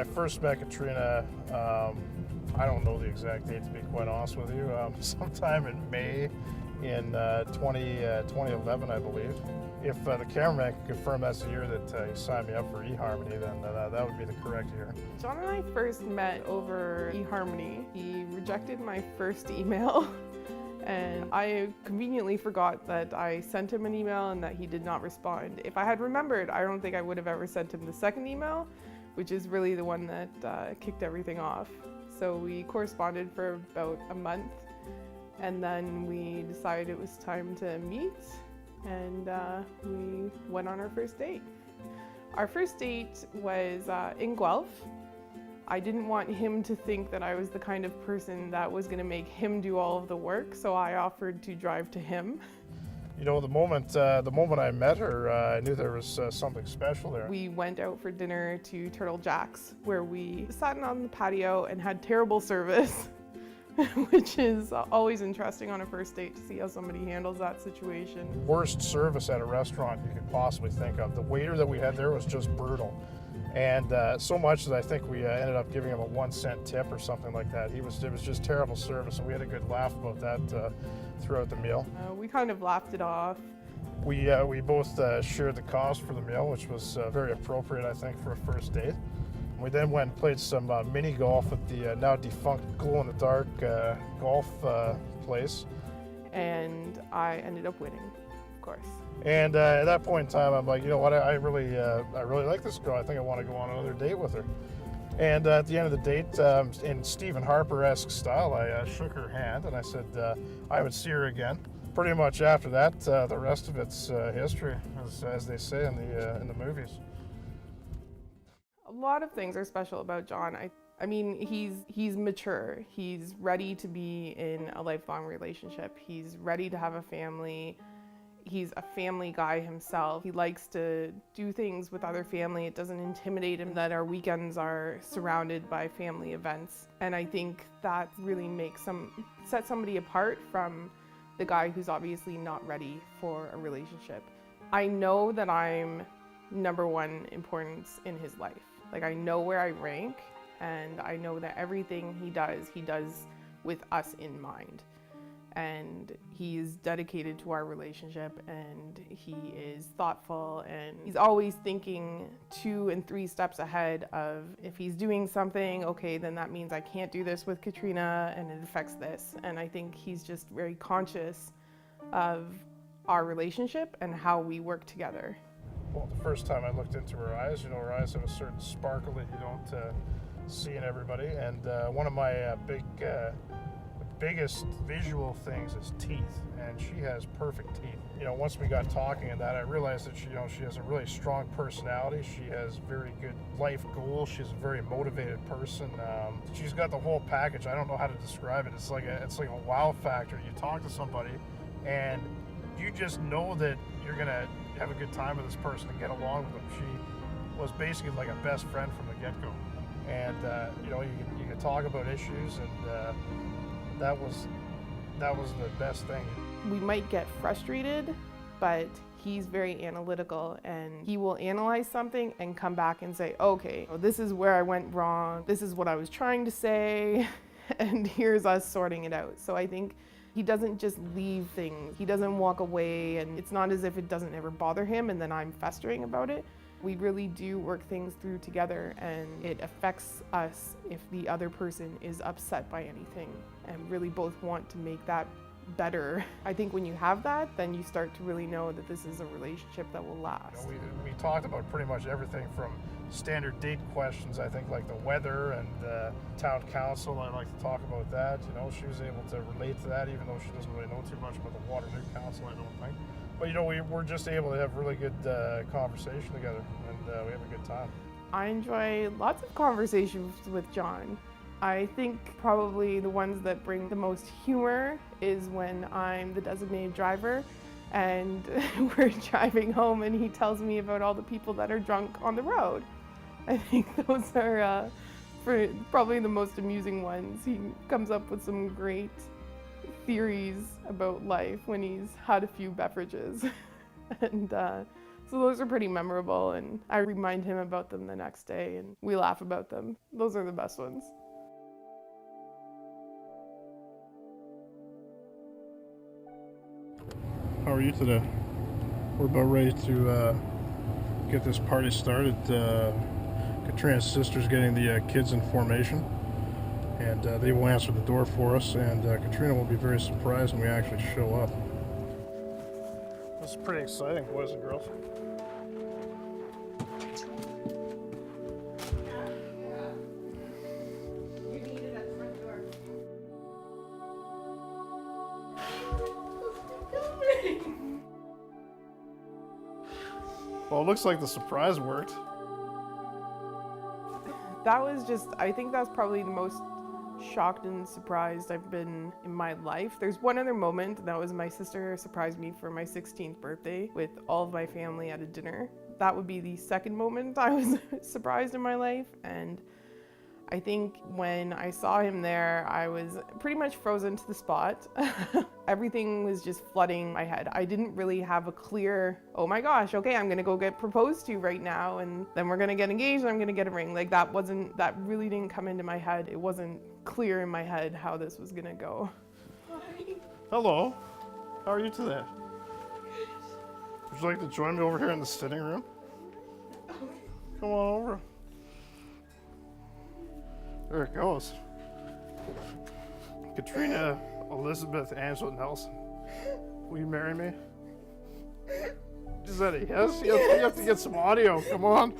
I first met Catrina, I don't know the exact date to be quite honest with you, sometime in May in 2011, I believe. If the cameraman can confirm that's the year that he signed me up for eHarmony, then that would be the correct year. John and I first met over eHarmony. He rejected my first email and I conveniently forgot that I sent him an email and that he did not respond. If I had remembered, I don't think I would have ever sent him the second email, which is really the one that kicked everything off. So we corresponded for about a month, and then we decided it was time to meet, and we went on our first date. Our first date was in Guelph. I didn't want him to think that I was the kind of person that was going to make him do all of the work, so I offered to drive to him. You know, the moment I met her, I knew there was something special there. We went out for dinner to Turtle Jack's, where we sat on the patio and had terrible service, which is always interesting on a first date to see how somebody handles that situation. Worst service at a restaurant you could possibly think of. The waiter that we had there was just brutal. And so much that I think we ended up giving him a 1-cent tip or something like that. It was just terrible service, and we had a good laugh about that throughout the meal. We kind of laughed it off. We both shared the cost for the meal, which was very appropriate, I think, for a first date. We then went and played some mini golf at the now defunct glow-in-the-dark golf place. And I ended up winning, of course. And at that point in time, I'm like, you know what, I really like this girl. I think I want to go on another date with her. And at the end of the date, in Stephen Harper-esque style, I shook her hand and I said I would see her again. Pretty much after that, the rest of it's history, as they say in the movies. A lot of things are special about John. I mean, he's mature. He's ready to be in a lifelong relationship. He's ready to have a family. He's a family guy himself. He likes to do things with other family. It doesn't intimidate him that our weekends are surrounded by family events. And I think that really sets somebody apart from the guy who's obviously not ready for a relationship. I know that I'm number one importance in his life. Like, I know where I rank, and I know that everything he does with us in mind. And he's dedicated to our relationship, and he is thoughtful, and he's always thinking 2 and 3 steps ahead of, if he's doing something, okay, then that means I can't do this with Catrina and it affects this. And I think he's just very conscious of our relationship and how we work together. Well, the first time I looked into her eyes, you know, her eyes have a certain sparkle that you don't see in everybody. And one of my biggest visual things is teeth, and she has perfect teeth. You know, once we got talking and that, I realized that she has a really strong personality. She has very good life goals. She's a very motivated person. She's got the whole package. I don't know how to describe it. It's like a wow factor. You talk to somebody, and you just know that you're gonna have a good time with this person and get along with them. She was basically like a best friend from the get-go, and you know, you can talk about issues, and that was the best thing. We might get frustrated, but he's very analytical, and he will analyze something and come back and say, okay, this is where I went wrong, this is what I was trying to say, and here's us sorting it out. So I think he doesn't just leave things. He doesn't walk away, and it's not as if it doesn't ever bother him and then I'm festering about it. We really do work things through together, and it affects us if the other person is upset by anything, and really both want to make that better. I think when you have that, then you start to really know that this is a relationship that will last. You know, we talked about pretty much everything from standard date questions, I think, like the weather and town council. I like to talk about that. You know, she was able to relate to that, even though she doesn't really know too much about the Waterloo Council, I don't think. But you know, we're just able to have really good conversation together, and we have a good time. I enjoy lots of conversations with John. I think probably the ones that bring the most humor is when I'm the designated driver and we're driving home and he tells me about all the people that are drunk on the road. I think those are probably the most amusing ones. He comes up with some great theories about life when he's had a few beverages. And So those are pretty memorable, and I remind him about them the next day, and we laugh about them. Those are the best ones. How are you today? We're about ready to get this party started. Katrina's sister's getting the kids in formation, and they will answer the door for us, and Katrina will be very surprised when we actually show up. This is pretty exciting, boys and girls. Well, it looks like the surprise worked. That was just, I think that's probably the most shocked and surprised I've been in my life. There's one other moment, and that was my sister surprised me for my 16th birthday with all of my family at a dinner. That would be the second moment I was surprised in my life, and I think when I saw him there, I was pretty much frozen to the spot. Everything was just flooding my head. I didn't really have a clear, oh my gosh, okay, I'm gonna go get proposed to right now, and then we're gonna get engaged and I'm gonna get a ring. Like that really didn't come into my head. It wasn't clear in my head how this was gonna go. Hi. Hello, how are you today? Would you like to join me over here in the sitting room? Come on over. There it goes. Katrina Elizabeth Angela Nelson, will you marry me? Is that a yes? You have to get some audio. Come on.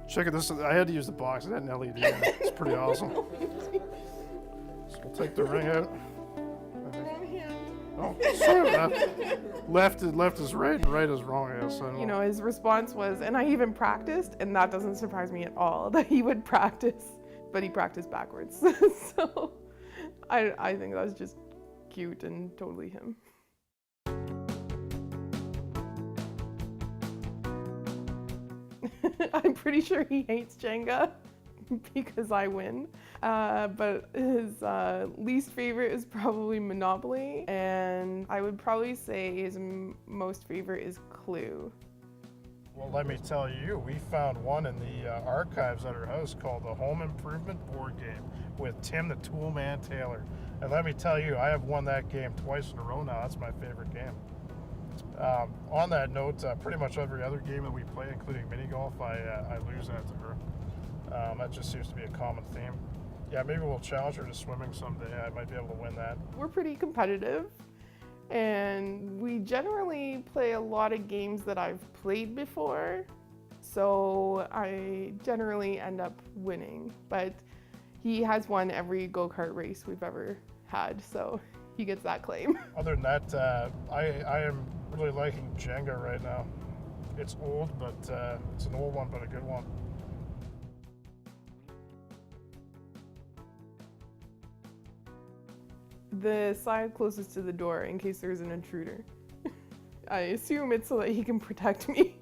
Check it this. I had to use the box. It had an LED in it. It's pretty awesome. So we'll take the ring out. Oh, sorry, left is right and right is wrong, I guess. You know, his response was, and I even practiced, and that doesn't surprise me at all that he would practice, but he practiced backwards. So I think that was just cute and totally him. I'm pretty sure he hates Jenga because I win. But his least favorite is probably Monopoly, and I would probably say his most favorite is Clue. Well, let me tell you, we found one in the archives at our house called the Home Improvement Board Game with Tim the Toolman Taylor. And let me tell you, I have won that game twice in a row now. That's my favorite game. On that note, pretty much every other game that we play, including mini golf, I lose that to her. That just seems to be a common theme. Yeah, maybe we'll challenge her to swimming someday. I might be able to win that. We're pretty competitive, and we generally play a lot of games that I've played before, so I generally end up winning. But he has won every go-kart race we've ever had, so he gets that claim. Other than that, I am really liking Jenga right now. It's old, but it's an old one, but a good one. The side closest to the door in case there's an intruder. I assume it's so that he can protect me.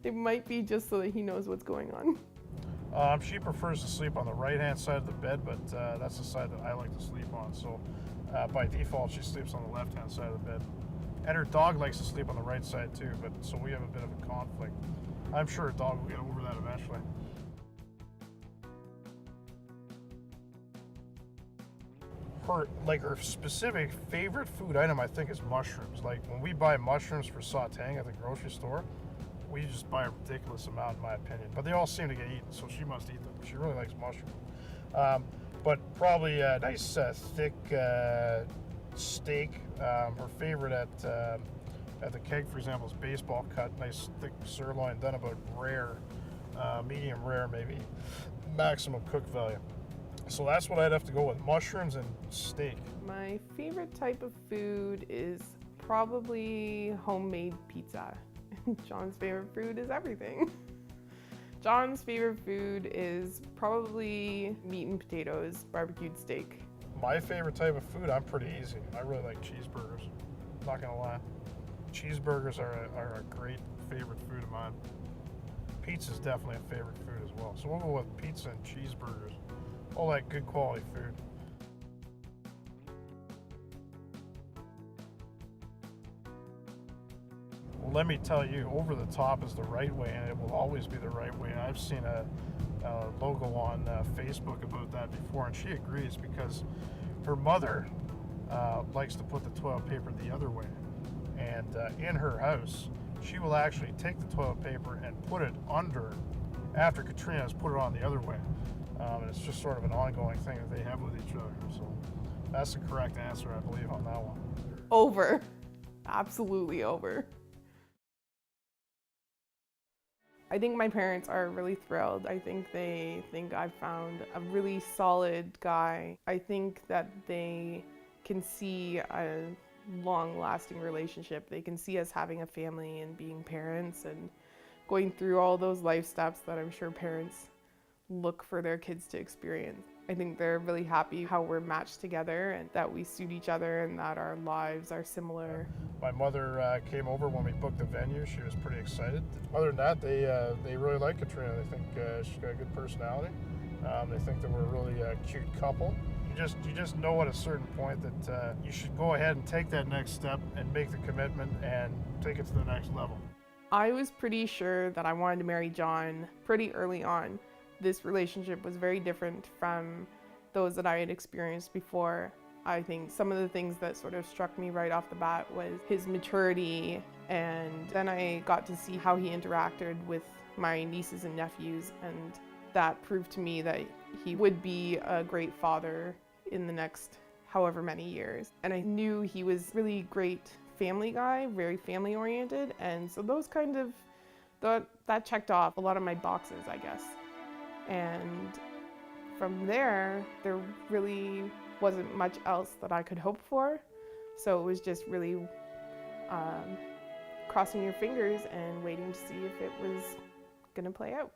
It might be just so that he knows what's going on. She prefers to sleep on the right-hand side of the bed, but that's the side that I like to sleep on. So by default, she sleeps on the left-hand side of the bed. And her dog likes to sleep on the right side too, but so we have a bit of a conflict. I'm sure her dog will get over that eventually. Her specific favorite food item, I think, is mushrooms. Like when we buy mushrooms for sautéing at the grocery store, we just buy a ridiculous amount, in my opinion. But they all seem to get eaten, so she must eat them. She really likes mushrooms. But probably a nice thick steak. Her favorite at the keg, for example, is baseball cut, nice thick sirloin, done about rare, medium rare maybe, maximum cook value. So that's what I'd have to go with, mushrooms and steak. My favorite type of food is probably homemade pizza. John's favorite food is everything. John's favorite food is probably meat and potatoes, barbecued steak. My favorite type of food, I'm pretty easy. I really like cheeseburgers, not gonna lie. Cheeseburgers are a great favorite food of mine. Pizza's definitely a favorite food as well. So we'll go with pizza and cheeseburgers. All that good quality food. Well, let me tell you, over the top is the right way, and it will always be the right way. I've seen a logo on Facebook about that before, and she agrees because her mother likes to put the toilet paper the other way. And in her house, she will actually take the toilet paper and put it under after Catrina has put it on the other way. And it's just sort of an ongoing thing that they have with each other. So that's the correct answer, I believe, on that one. Over. Absolutely over. I think my parents are really thrilled. I think they think I've found a really solid guy. I think that they can see a long-lasting relationship. They can see us having a family and being parents and going through all those life steps that I'm sure parents look for their kids to experience. I think they're really happy how we're matched together and that we suit each other and that our lives are similar. My mother came over when we booked the venue. She was pretty excited. Other than that, they really like Catrina. They think she's got a good personality. They think that we're a really cute couple. You just know at a certain point that you should go ahead and take that next step and make the commitment and take it to the next level. I was pretty sure that I wanted to marry John pretty early on. This relationship was very different from those that I had experienced before. I think some of the things that sort of struck me right off the bat was his maturity, and then I got to see how he interacted with my nieces and nephews, and that proved to me that he would be a great father in the next however many years. And I knew he was really great family guy, very family oriented, and so those kind of, that checked off a lot of my boxes, I guess. And from there really wasn't much else that I could hope for. So it was just really crossing your fingers and waiting to see if it was gonna play out.